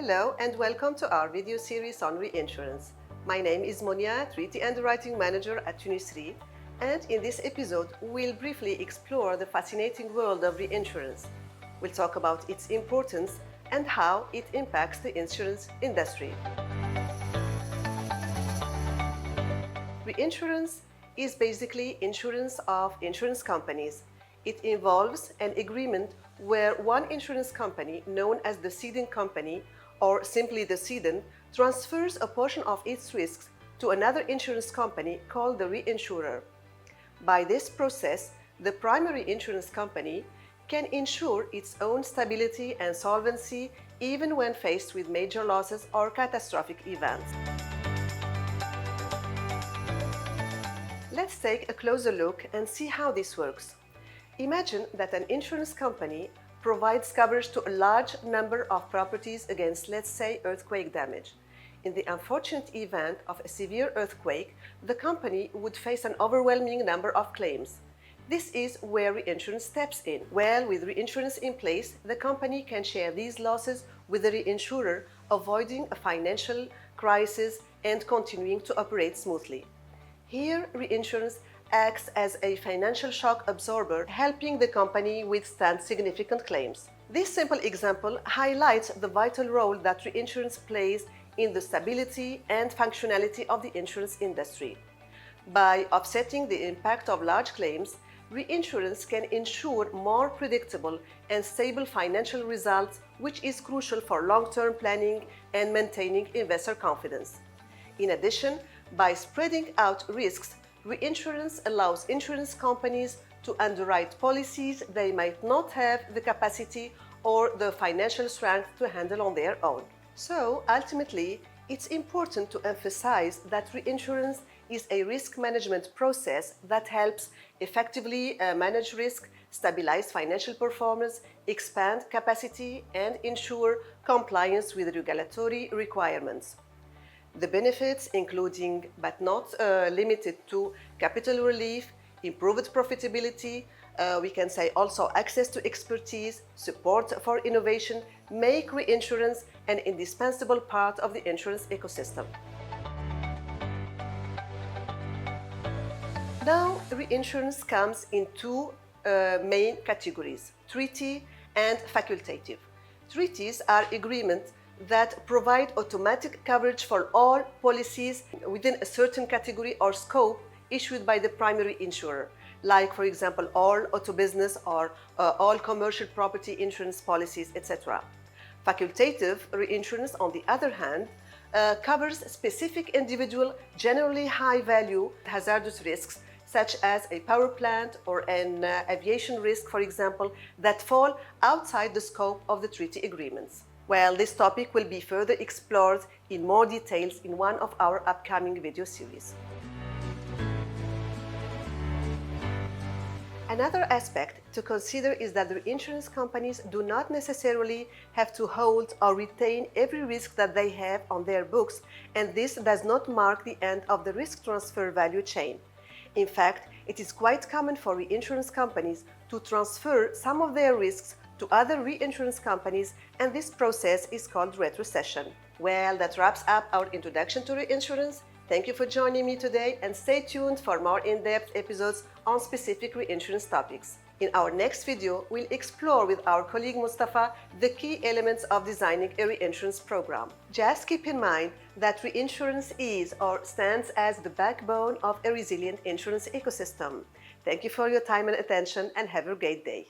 Hello and welcome to our video series on reinsurance. My name is Monia, Treaty Underwriting Manager at Tunis Re, and in this episode we'll briefly explore the fascinating world of reinsurance. We'll talk about its importance and how it impacts the insurance industry. Reinsurance is basically insurance of insurance companies. It involves an agreement where one insurance company, known as the ceding company or simply the cedant, transfers a portion of its risks to another insurance company called the reinsurer. By this process, the primary insurance company can ensure its own stability and solvency even when faced with major losses or catastrophic events. Let's take a closer look and see how this works. Imagine that an insurance company provides coverage to a large number of properties against, let's say, earthquake damage. In the unfortunate event of a severe earthquake, the company would face an overwhelming number of claims. This is where reinsurance steps in. Well, with reinsurance in place, the company can share these losses with the reinsurer, avoiding a financial crisis and continuing to operate smoothly. Here, reinsurance acts as a financial shock absorber, helping the company withstand significant claims. This simple example highlights the vital role that reinsurance plays in the stability and functionality of the insurance industry. By offsetting the impact of large claims, reinsurance can ensure more predictable and stable financial results, which is crucial for long-term planning and maintaining investor confidence. In addition, by spreading out risks, reinsurance allows insurance companies to underwrite policies they might not have the capacity or the financial strength to handle on their own. So, ultimately, it's important to emphasize that reinsurance is a risk management process that helps effectively manage risk, stabilize financial performance, expand capacity, and ensure compliance with regulatory requirements. The benefits, including but not limited to capital relief, improved profitability, we can say also access to expertise, support for innovation, make reinsurance an indispensable part of the insurance ecosystem. Now, reinsurance comes in two main categories: treaty and facultative. Treaties are agreements that provide automatic coverage for all policies within a certain category or scope issued by the primary insurer, like, for example, all auto business or all commercial property insurance policies, etc. Facultative reinsurance, on the other hand, covers specific individual, generally high-value hazardous risks, such as a power plant or an aviation risk, for example, that fall outside the scope of the treaty agreements. Well, this topic will be further explored in more details in one of our upcoming video series. Another aspect to consider is that the insurance companies do not necessarily have to hold or retain every risk that they have on their books, and this does not mark the end of the risk transfer value chain. In fact, it is quite common for reinsurance companies to transfer some of their risks to other reinsurance companies, and this process is called retrocession. Well, that wraps up our introduction to reinsurance. Thank you for joining me today, and stay tuned for more in-depth episodes on specific reinsurance topics. In our next video, we'll explore with our colleague Mustafa the key elements of designing a reinsurance program. Just keep in mind that reinsurance is or stands as the backbone of a resilient insurance ecosystem. Thank you for your time and attention, and have a great day.